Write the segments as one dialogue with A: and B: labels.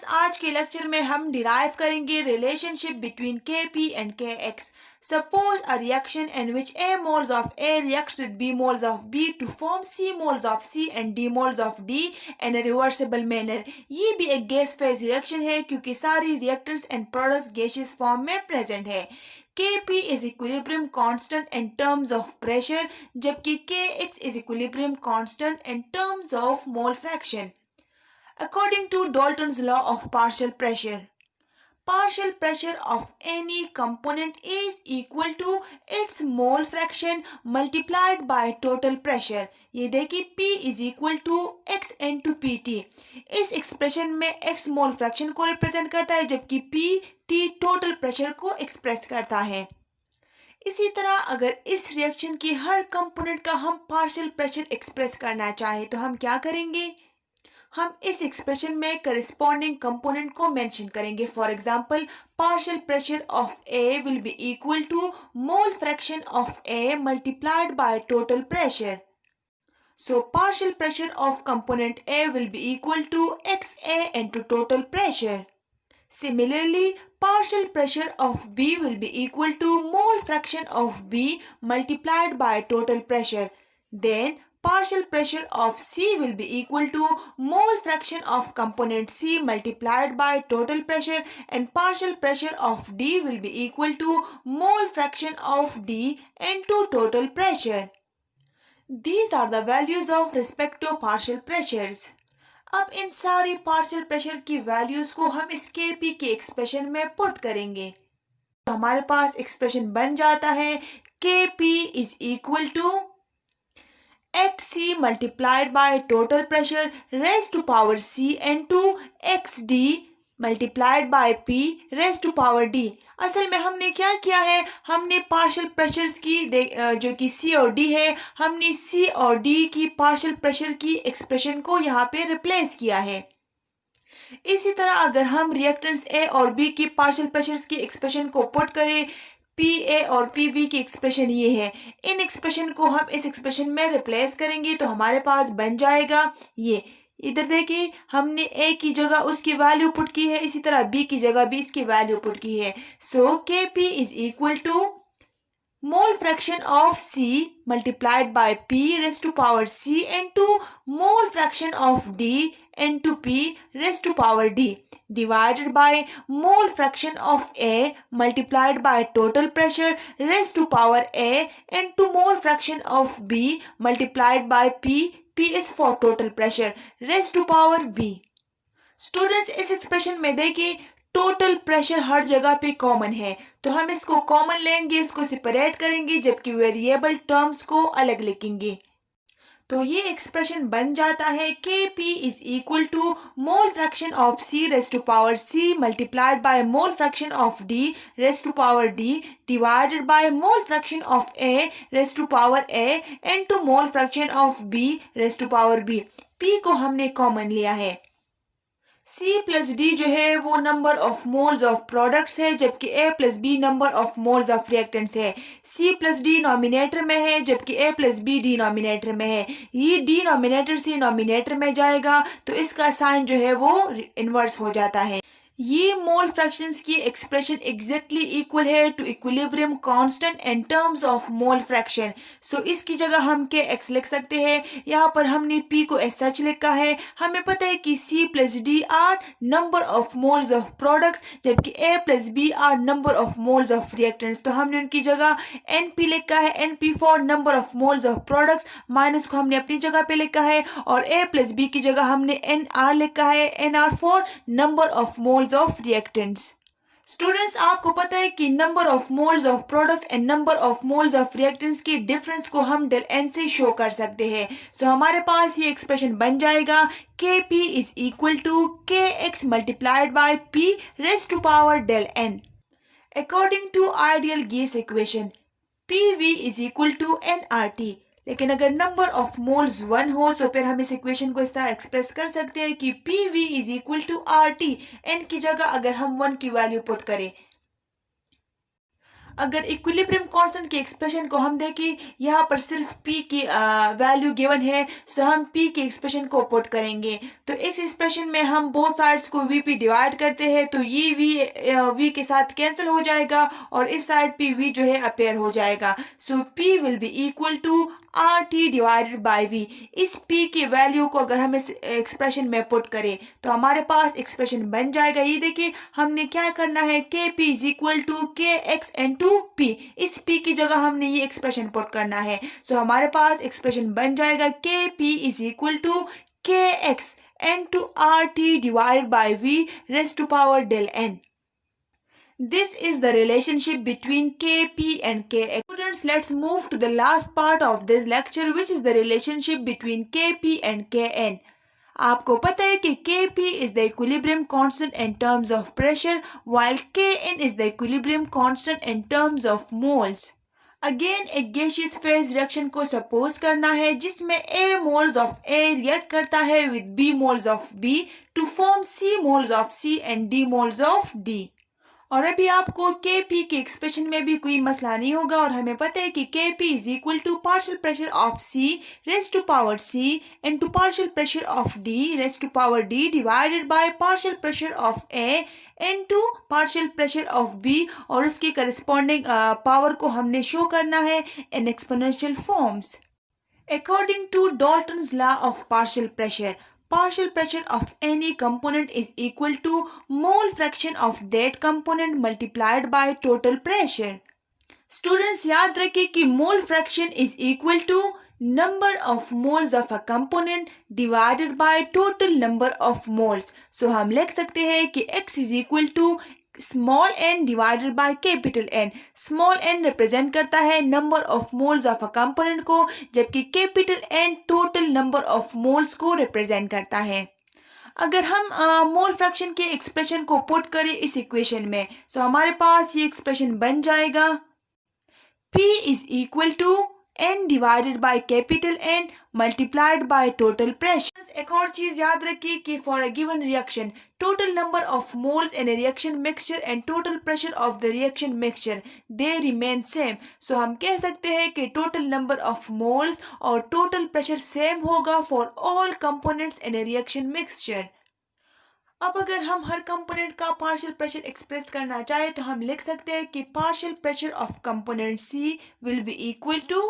A: Students, आज के lecture में हम डिराइव करेंगे relationship between Kp and Kx. Suppose a reaction in which A moles of A reacts with B moles of B to form C moles of C and D moles of D in a reversible manner. ये भी एक gas phase reaction है क्योंकि सारी reactors and products gaseous form में present है. Kp is equilibrium constant in terms of pressure जबकि Kx is equilibrium constant in terms of mole fraction. According to Dalton's law of partial pressure of any component is equal to its mole fraction multiplied by total pressure. ये देखिए P is equal to X into PT. इस expression में X mole fraction को represent करता है जबकि P T total pressure को express करता है. इसी तरह अगर इस रिएक्शन की हर कंपोनेंट का हम पार्शियल प्रेशर एक्सप्रेस करना चाहें तो हम क्या करेंगे. हम इस एक्सप्रेशन में करस्पॉन्डिंग कंपोनेंट को मेंशन करेंगे. For example, partial pressure of A will be equal to mole fraction of A multiplied by total pressure. So partial pressure of component A will be equal to XA into total pressure. Similarly, partial pressure of B will be equal to mole fraction of B multiplied by total pressure. Then partial pressure of C will be equal to mole fraction of component C multiplied by total pressure, and partial pressure of D will be equal to mole fraction of D into total pressure. These are the values of respective partial pressures. अब इन सारी partial pressure की values को हम इस Kp के expression में put करेंगे तो हमारे पास एक्सप्रेशन बन जाता है Kp is equal to Xc multiplied by total pressure raise to power C into Xd multiplied by P raise to power D. असल में हमने क्या किया है, हमने पार्शियल प्रेशर्स की जो कि C और D है, हमने C और D की पार्शियल प्रेशर की एक्सप्रेशन को यहाँ पे रिप्लेस किया है. इसी तरह अगर हम रिएक्टेंट्स A और B की पार्शियल प्रेशर्स की एक्सप्रेशन को पुट करें, PA और PB की एक्सप्रेशन ये है, इन एक्सप्रेशन को हम इस एक्सप्रेशन में रिप्लेस करेंगे तो हमारे पास बन जाएगा ये. इधर देखिए हमने A की जगह उसकी वैल्यू पुट की है, इसी तरह B की जगह भी इसकी वैल्यू पुट की है. So Kp is equal to mole fraction of C multiplied by P raised to power C into mole fraction of D into P raised to power D divided by mole fraction of A multiplied by total pressure raised to power A into mole fraction of B multiplied by P is for total pressure raised to power B. Students, इस expression में देखिए total pressure हर जगह पे common है तो हम इसको common लेंगे, इसको सेपरेट करेंगे जबकि वेरिएबल टर्म्स को अलग लिखेंगे. तो ये एक्सप्रेशन बन जाता है Kp is equal to mole fraction of C raise to power C multiplied by mole fraction of D raise to power D divided by mole fraction of A raise to power A into mole fraction of B raise to power B. P को हमने common लिया है. C plus D जो है वो number of moles of products है जबकि A plus B number of moles of reactants है. C प्लस D नॉमिनेटर में है जबकि A प्लस B डिनोमिनेटर में है. ये डिनोमिनेटर से नॉमिनेटर में जाएगा तो इसका साइन जो है वो इन्वर्स हो जाता है. ये मोल फ्रैक्शंस की एक्सप्रेशन एग्जैक्टली इक्वल है to equilibrium constant in terms of mole fraction. So इसकी जगह हम Kx लिख सकते हैं. यहाँ पर हमने P को एज सच लिखा है. हमें पता है कि C plus D are number of moles of products जबकि A plus B are number of moles of reactants. तो हमने उनकी जगह NP लिखा है, NP for number of moles of products, minus को हमने अपनी जगह पे लिखा है और A प्लस B की जगह हमने NR लिखा है, NR for number of moles of reactants. Students, आपको पता है कि number of moles of products and number of moles of reactants की डिफरेंस को हम del n से शो कर सकते हैं. सो हमारे पास ये एक्सप्रेशन बन जाएगा Kp is equal to Kx multiplied by P raise to power del n. According to ideal gas equation PV is equal to nRT. लेकिन अगर नंबर ऑफ मोल्स 1 हो तो फिर हम इस इक्वेशन को इस तरह एक्सप्रेस कर सकते हैं कि PV is equal to RT. n की जगह अगर हम 1 की वैल्यू पुट करें. अगर इक्विलिब्रियम कांस्टेंट के एक्सप्रेशन को हम देखें, यहाँ पर सिर्फ p की वैल्यू गिवन है, सो हम p के एक्सप्रेशन को पुट करेंगे। तो इस एक्सप्रेशन में हम बोथ साइड्स को vp डिवाइड करते हैं, तो ये v के साथ कैंसिल हो जाएगा और इस साइड पे v जो है अपेयर हो जाएगा। So p will be equal to RT divided by v। इस p की वैल्यू को अगर हम इस एक्सप्रेशन में पुट करें तो हमारे पास एक्सप्रेशन बन जाएगा। ये देखिए हमने क्या करना है, Kp is equal to Kx into p। इस p की जगह हमने ये एक्सप्रेशन पुट करना है। सो हमारे पास एक्सप्रेशन बन जाएगा Kp is equal to Kx into RT divided by v raise to power del n। This is the relationship between Kp and Kx. Students, let's move to the last part of this lecture, which is the relationship between Kp and Kn. आपको पता है कि Kp is the equilibrium constant in terms of pressure, while Kn is the equilibrium constant in terms of moles. Again एक gaseous phase reaction को suppose करना है जिसमें A moles of A react करता है with B moles of B to form C moles of C and D moles of D। और अभी आपको Kp के एक्सप्रेशन में भी कोई मसला नहीं होगा और हमें पता है कि Kp is equal to partial pressure of C raise to power C into partial pressure of D raise to power D divided by partial pressure of A into partial pressure of B, और उसकी corresponding power को हमने show करना है in exponential forms. According to Dalton's law of partial pressure of any component is equal to mole fraction of that component multiplied by total pressure. Students, याद रखें कि mole fraction is equal to number of moles of a component divided by total number of moles. So हम लिख सकते हैं कि x is equal to small n divided by capital N। Small n represent करता है number of moles of a component को, जबकि capital N total number of moles को रिप्रेजेंट करता है। अगर हम मोल फ्रैक्शन के एक्सप्रेशन को पुट करें इस इक्वेशन में, तो हमारे पास ये एक्सप्रेशन बन जाएगा P is equal to n divided by capital N multiplied by total pressure. एक और चीज याद रखिए कि for a given reaction total number of moles in a reaction mixture and total pressure of the reaction mixture they remain same. So हम कह सकते हैं कि total number of moles और total pressure same होगा for all components in a reaction mixture. अब अगर हम हर कंपोनेंट का पार्शियल प्रेशर एक्सप्रेस करना चाहे तो हम लिख सकते हैं कि partial pressure of component C will be equal to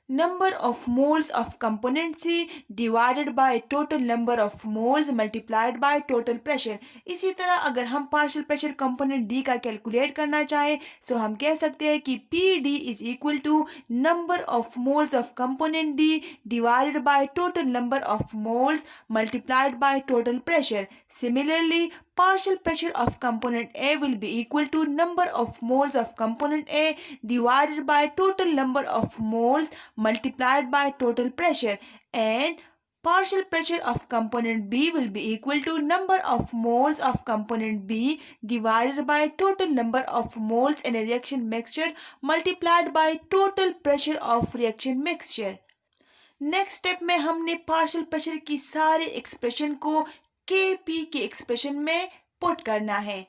A: number of moles of component C divided by total number of moles multiplied by total pressure। इसी तरह अगर हम पार्शियल प्रेशर कंपोनेंट D का कैलकुलेट करना चाहें तो हम कह सकते हैं कि PD is equal to number of moles of component D divided by total number of moles multiplied by total pressure। Similarly, partial pressure of component A will be equal to number of moles of component A divided by total number of moles multiplied by total pressure, and partial pressure of component B will be equal to number of moles of component B divided by total number of moles in a reaction mixture multiplied by total pressure of reaction mixture। Next step में हमने partial pressure की सारे expression को Kp के expression में put करना है।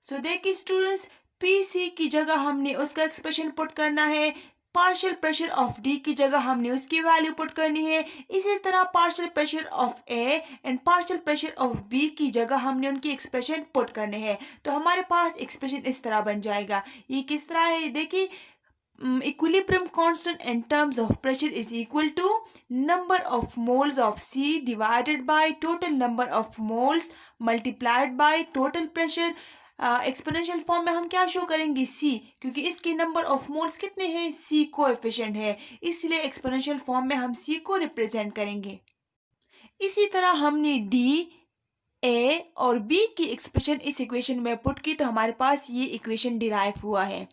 A: सो देखिए स्टूडेंट्स, Pc की जगह हमने उसका एक्सप्रेशन पुट करना है, पार्शियल प्रेशर ऑफ D की जगह हमने उसकी वैल्यू पुट करनी है। इसी तरह partial pressure of A and partial pressure of B की जगह हमने उनकी एक्सप्रेशन पुट करने हैं। तो हमारे पास एक्सप्रेशन इस तरह बन जाएगा। ये किस तरह है, देखिए equilibrium constant in terms of pressure is equal to number of moles of C divided by total number of moles multiplied by total pressure। Exponential form में हम क्या शो करेंगे C, क्योंकि इसके नंबर ऑफ मोल्स कितने हैं, C coefficient है, इसलिए एक्सपोनेंशियल फॉर्म में हम C को रिप्रेजेंट करेंगे। इसी तरह हमने D, A और B की एक्सप्रेशन इस इक्वेशन में पुट की तो हमारे पास ये इक्वेशन डिराइव हुआ है।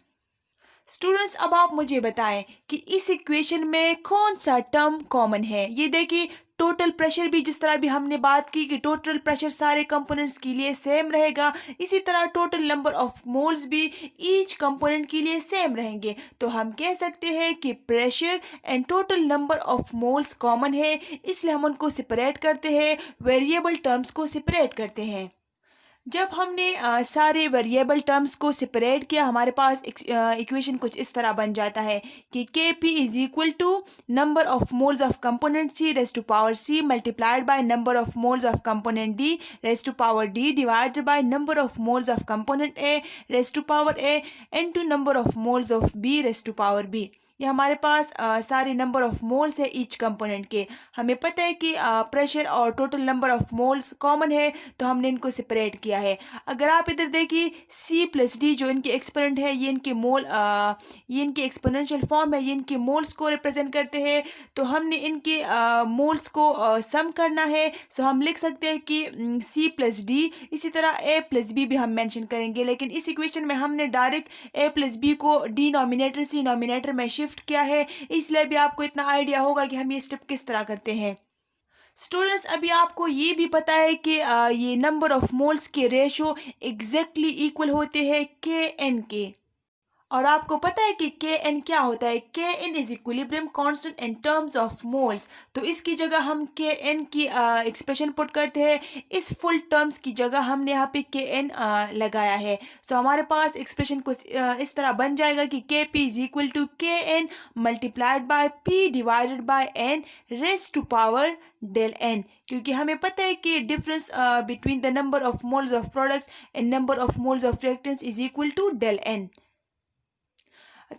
A: स्टूडेंट्स, अब आप मुझे बताएं कि इस इक्वेशन में कौन सा टर्म कॉमन है। ये देखिए टोटल प्रेशर भी, जिस तरह भी हमने बात की कि टोटल प्रेशर सारे कंपोनेंट्स के लिए सेम रहेगा, इसी तरह टोटल नंबर ऑफ मोल्स भी ईच कंपोनेंट के लिए सेम रहेंगे। तो हम कह सकते हैं कि pressure and total number of moles common है, इसलिए हम उनको सेपरेट करते हैं, वेरिएबल टर्म्स को सेपरेट करते हैं। जब हमने सारे वेरिएबल टर्म्स को सेपरेट किया, हमारे पास इक्वेशन कुछ इस तरह बन जाता है कि K P is equal to number of moles of component C raise to power C multiplied by number of moles of component D raise to power D divided by number of moles of component A raise to power A into number of moles of B raise to power B. ये हमारे पास सारे number of moles है each component के। हमें पता है कि प्रेशर और total number of moles common है, तो हमने इनको सेपरेट किया है। अगर आप इधर देखिए सी प्लस डी जो इनके एक्सपोनेंट है, ये इनके एक्सपोनेंशियल फॉर्म है, ये इनके मोल्स को रिप्रेजेंट करते हैं। तो हमने इनके मोल्स को सम करना है। सो हम लिख सकते हैं कि सी प्लस डी, इसी तरह ए प्लस बी भी हम मेंशन करेंगे, लेकिन इस इक्वेशन में हमने डायरेक्ट ए प्लस बी को डिनोमिनेटर से नोमिनेटर में शिफ्ट किया है, इसलिए भी आपको इतना आइडिया होगा कि हम ये स्टेप किस तरह करते हैं। स्टूडेंट्स, अभी आपको ये भी पता है कि ये नंबर ऑफ मोल्स के रेशो एग्जैक्टली इक्वल होते हैं के एन के। और आपको पता है कि के एन क्या होता है? K N is equilibrium constant in terms of moles. तो इसकी जगह हम के एन की एक्सप्रेशन पुट करते हैं। इस फुल टर्म्स की जगह हमने यहाँ पे के एन लगाया है। सो हमारे पास एक्सप्रेशन कुछ इस तरह बन जाएगा कि K P is equal to K N multiplied by P divided by N raise to power del N, क्योंकि हमें पता है कि difference between the number of moles of products and number of moles of reactants is equal to del N.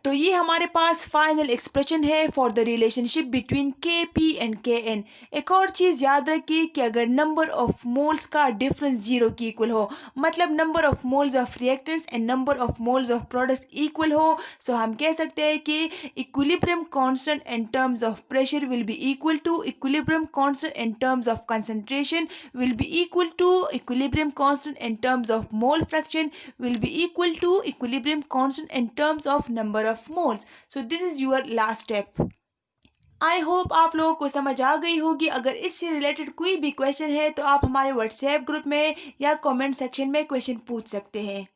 A: तो ये हमारे पास final expression है for the relationship between K P and K N. एक और चीज़ याद रखिए कि अगर नंबर ऑफ मोल्स का डिफरेंस जीरो की इक्वल हो, मतलब number of moles of reactants and number of moles of products equal हो, सो हम कह सकते हैं कि equilibrium constant in terms of pressure will be equal to equilibrium constant in terms of concentration will be equal to equilibrium constant in terms of mole fraction will be equal to equilibrium constant in terms of number of moles. So this is your last step. I hope आप लोगों को समझ आ गई होगी। अगर इससे related कोई भी क्वेश्चन है तो आप हमारे व्हाट्सएप ग्रुप में या कमेंट सेक्शन में क्वेश्चन पूछ सकते हैं।